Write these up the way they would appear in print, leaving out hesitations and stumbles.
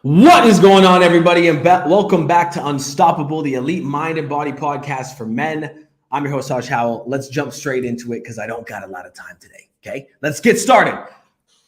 What is going on, everybody? And welcome back to Unstoppable, the elite mind and body podcast for men. I'm your host, Josh Howell. Let's jump straight into it because I don't got a lot of time today. Okay, let's get started.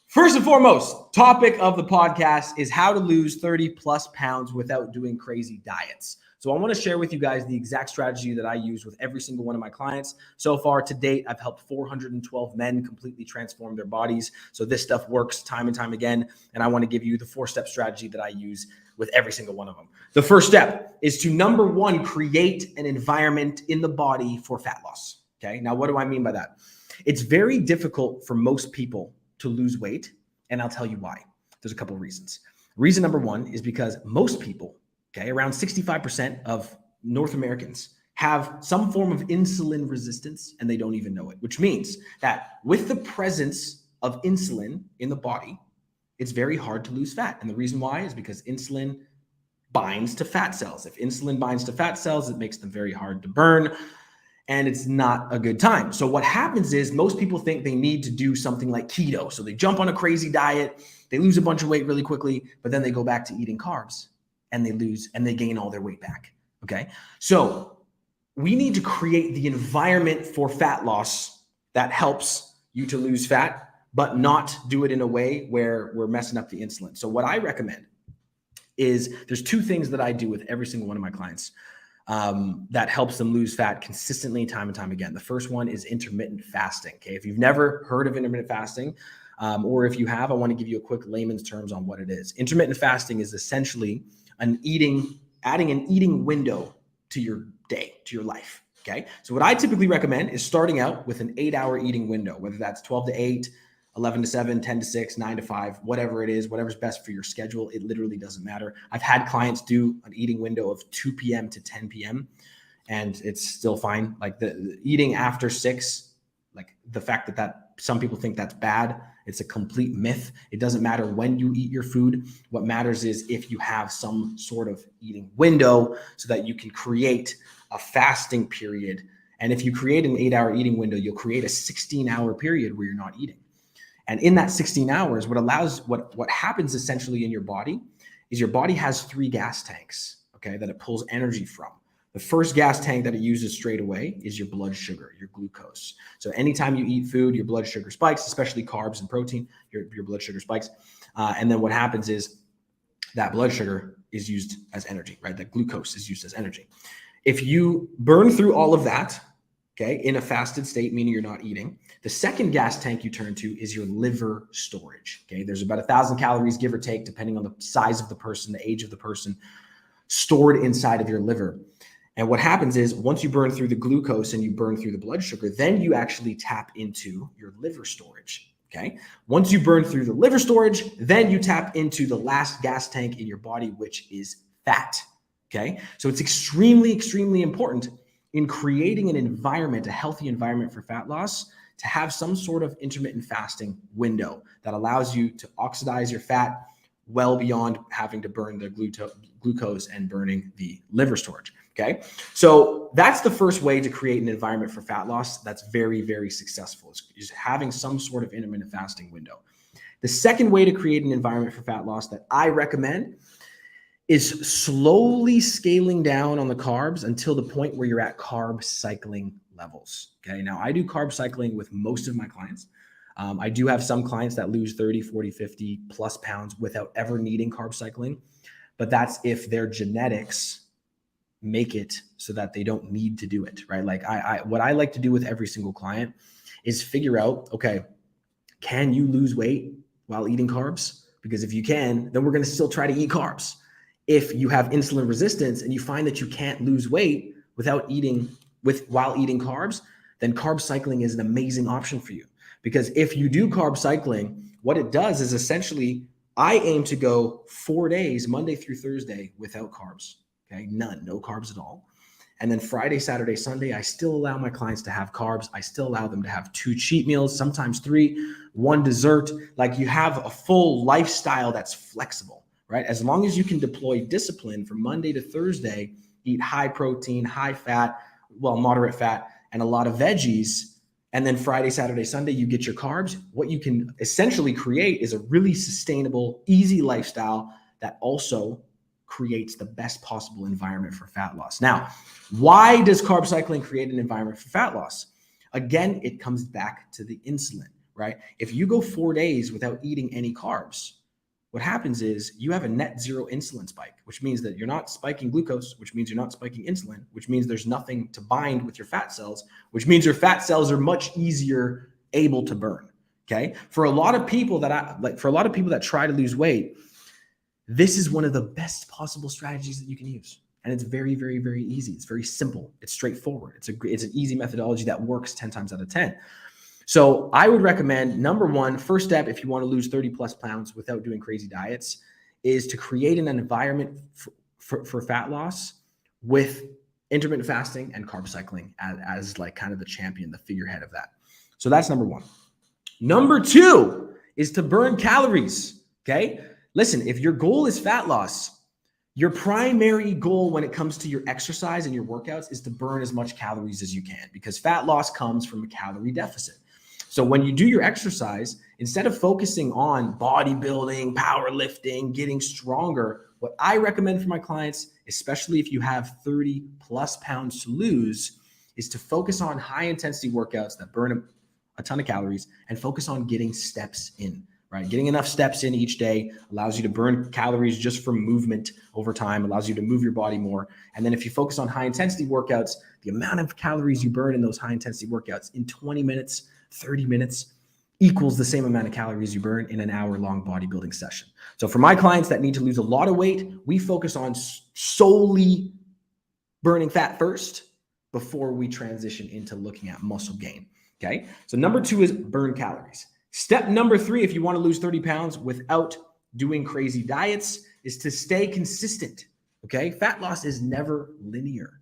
First and foremost, topic of the podcast is how to lose 30 plus pounds without doing crazy diets. So I want to share with you guys the exact strategy that I use with every single one of my clients. So far to date, I've helped 412 men completely transform their bodies. So this stuff works time and time again. And I want to give you the 4-step strategy that I use with every single one of them. The first step is to, number one, create an environment in the body for fat loss. Okay. Now, what do I mean by that? It's very difficult for most people to lose weight. And I'll tell you why. There's a couple of reasons. Reason number one is because most people, okay, around 65% of North Americans have some form of insulin resistance and they don't even know it, which means that with the presence of insulin in the body, it's very hard to lose fat. And the reason why is because insulin binds to fat cells. If insulin binds to fat cells, it makes them very hard to burn and it's not a good time. So what happens is most people think they need to do something like keto. So they jump on a crazy diet, they lose a bunch of weight really quickly, but then they go back to eating carbs. And they gain all their weight back. Okay. So we need to create the environment for fat loss that helps you to lose fat, but not do it in a way where we're messing up the insulin. So what I recommend is there's 2 things that I do with every single one of my clients that helps them lose fat consistently time and time again. The first one is intermittent fasting. Okay. If you've never heard of intermittent fasting, or if you have, I want to give you a quick layman's terms on what it is. Intermittent fasting is essentially adding an eating window to your day, to your life. Okay. So what I typically recommend is starting out with an 8-hour eating window, whether that's 12 to 8, 11 to 7, 10 to 6, 9 to 5, whatever it is, whatever's best for your schedule. It literally doesn't matter. I've had clients do an eating window of 2 p.m. to 10 p.m. and it's still fine. Like the eating after 6, like the fact that some people think that's bad. It's a complete myth. It doesn't matter when you eat your food. What matters is if you have some sort of eating window so that you can create a fasting period. And if you create an 8-hour eating window, you'll create a 16-hour period where you're not eating. And in that 16 hours, what happens essentially in your body is your body has 3 gas tanks, okay, that it pulls energy from. The first gas tank that it uses straight away is your blood sugar, your glucose. So anytime you eat food, your blood sugar spikes, especially carbs and protein, your blood sugar spikes. And then what happens is that blood sugar is used as energy, right? That glucose is used as energy. If you burn through all of that, okay, in a fasted state, meaning you're not eating, the second gas tank you turn to is your liver storage, okay? There's about 1,000 calories, give or take, depending on the size of the person, the age of the person, stored inside of your liver. And what happens is once you burn through the glucose and you burn through the blood sugar, then you actually tap into your liver storage, okay? Once you burn through the liver storage, then you tap into the last gas tank in your body, which is fat, okay? So it's extremely, extremely important in creating an environment, a healthy environment for fat loss, to have some sort of intermittent fasting window that allows you to oxidize your fat well beyond having to burn the glucose and burning the liver storage. Okay. So that's the first way to create an environment for fat loss that's very, very successful, is having some sort of intermittent fasting window. The second way to create an environment for fat loss that I recommend is slowly scaling down on the carbs until the point where you're at carb cycling levels. Okay. Now I do carb cycling with most of my clients. I do have some clients that lose 30, 40, 50 plus pounds without ever needing carb cycling, but that's if their genetics make it so that they don't need to do it, right? Like what I like to do with every single client is figure out, okay, can you lose weight while eating carbs? Because if you can, then we're going to still try to eat carbs. If you have insulin resistance and you find that you can't lose weight while eating carbs, then carb cycling is an amazing option for you. Because if you do carb cycling, what it does is essentially I aim to go 4 days, Monday through Thursday, without carbs. Okay, none, no carbs at all. And then Friday, Saturday, Sunday, I still allow my clients to have carbs. I still allow them to have 2 cheat meals, sometimes 3, 1 dessert. Like you have a full lifestyle that's flexible, right? As long as you can deploy discipline from Monday to Thursday, eat high protein, high fat, moderate fat, and a lot of veggies. And then Friday, Saturday, Sunday, you get your carbs. What you can essentially create is a really sustainable, easy lifestyle that also creates the best possible environment for fat loss. Now, why does carb cycling create an environment for fat loss? Again, it comes back to the insulin, right? If you go 4 days without eating any carbs, what happens is you have a net zero insulin spike, which means that you're not spiking glucose, which means you're not spiking insulin, which means there's nothing to bind with your fat cells, which means your fat cells are much easier able to burn. Okay. For a lot of people that try to lose weight, this is one of the best possible strategies that you can use. And it's very, very, very easy. It's very simple. It's straightforward. It's an easy methodology that works 10 times out of 10. So I would recommend, number one, first step, if you want to lose 30 plus pounds without doing crazy diets, is to create an environment for fat loss with intermittent fasting and carb cycling as like kind of the champion, the figurehead of that. So that's number one. Number two is to burn calories. Okay. Listen, if your goal is fat loss, your primary goal when it comes to your exercise and your workouts is to burn as much calories as you can, because fat loss comes from a calorie deficit. So when you do your exercise, instead of focusing on bodybuilding, powerlifting, getting stronger, what I recommend for my clients, especially if you have 30 plus pounds to lose, is to focus on high intensity workouts that burn a ton of calories and focus on getting steps in, right? Getting enough steps in each day allows you to burn calories just from movement over time, allows you to move your body more. And then if you focus on high intensity workouts, the amount of calories you burn in those high intensity workouts in 20 minutes, 30 minutes equals the same amount of calories you burn in an hour-long bodybuilding session. So for my clients that need to lose a lot of weight, we focus on solely burning fat first before we transition into looking at muscle gain. Okay. So number two is burn calories. Step number three, if you want to lose 30 pounds without doing crazy diets, is to stay consistent. Okay. Fat loss is never linear.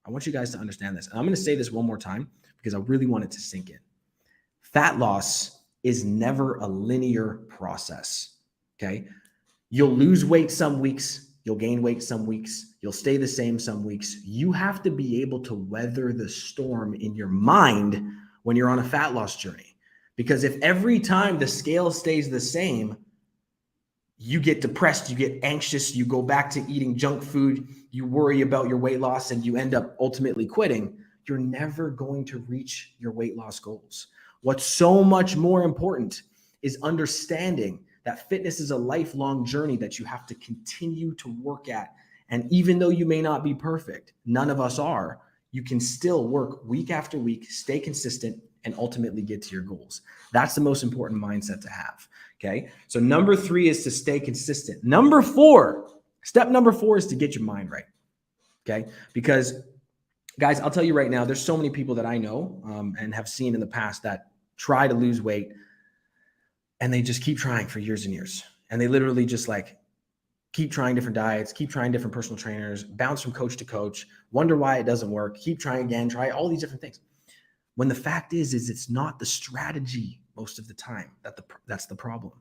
I want you guys to understand this. And I'm going to say this one more time because I really want it to sink in. Fat loss is never a linear process. Okay. You'll lose weight some weeks. You'll gain weight some weeks. You'll stay the same some weeks. You have to be able to weather the storm in your mind when you're on a fat loss journey. Because if every time the scale stays the same, you get depressed, you get anxious, you go back to eating junk food, you worry about your weight loss, and you end up ultimately quitting, you're never going to reach your weight loss goals. What's so much more important is understanding that fitness is a lifelong journey that you have to continue to work at. And even though you may not be perfect, none of us are, you can still work week after week, stay consistent, and ultimately get to your goals. That's the most important mindset to have. Okay. So number three is to stay consistent. Step number four is to get your mind right. Okay. Because guys, I'll tell you right now, there's so many people that I know and have seen in the past that try to lose weight and they just keep trying for years and years. And they literally just like keep trying different diets, keep trying different personal trainers, bounce from coach to coach, wonder why it doesn't work, keep trying again, try all these different things. When the fact is it's not the strategy most of the time that's the problem,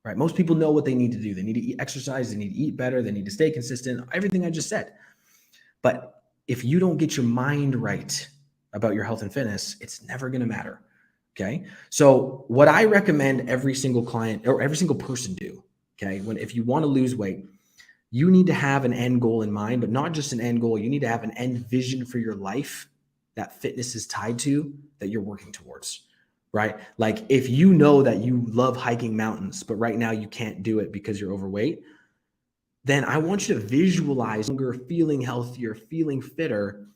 right? Most people know what they need to do. They need to exercise, they need to eat better, they need to stay consistent, everything I just said. But if you don't get your mind right about your health and fitness, it's never going to matter. Okay. So what I recommend every single client or every single person do, okay, if you want to lose weight, you need to have an end goal in mind, but not just an end goal. You need to have an end vision for your life that fitness is tied to, that you're working towards, right? Like if you know that you love hiking mountains, but right now you can't do it because you're overweight, then I want you to visualize younger, feeling healthier, feeling fitter,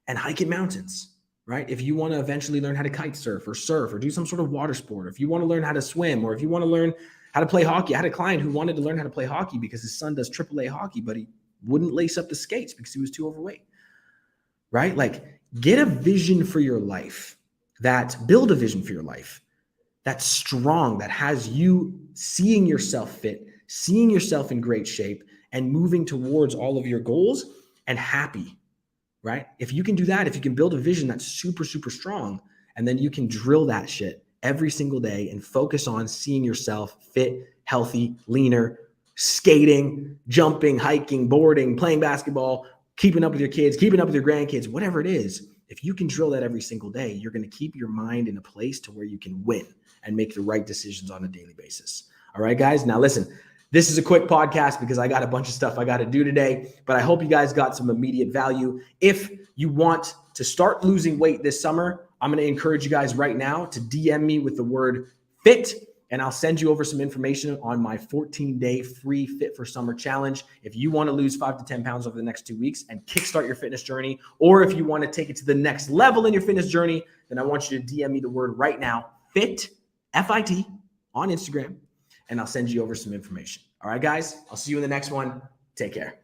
and hiking mountains, right? If you want to eventually learn how to kite surf or do some sort of water sport, or if you want to learn how to swim, or if you want to learn how to play hockey. I had a client who wanted to learn how to play hockey because his son does AAA hockey, but he wouldn't lace up the skates because he was too overweight, right? Like get a vision for your life, build a vision for your life that's strong, that has you seeing yourself fit, seeing yourself in great shape, and moving towards all of your goals and happy, right? If you can do that, if you can build a vision that's super, super strong, and then you can drill that shit every single day and focus on seeing yourself fit, healthy, leaner, skating, jumping, hiking, boarding, playing basketball, keeping up with your kids, keeping up with your grandkids, whatever it is, if you can drill that every single day, you're going to keep your mind in a place to where you can win and make the right decisions on a daily basis. All right, guys. Now listen, This is a quick podcast because I got a bunch of stuff I got to do today, but I hope you guys got some immediate value. If you want to start losing weight this summer, I'm going to encourage you guys right now to DM me with the word FIT, and I'll send you over some information on my 14-day free Fit for Summer challenge. If you want to lose 5 to 10 pounds over the next 2 weeks and kickstart your fitness journey, or if you want to take it to the next level in your fitness journey, then I want you to DM me the word right now, FIT, F-I-T, on Instagram, and I'll send you over some information. All right, guys, I'll see you in the next one. Take care.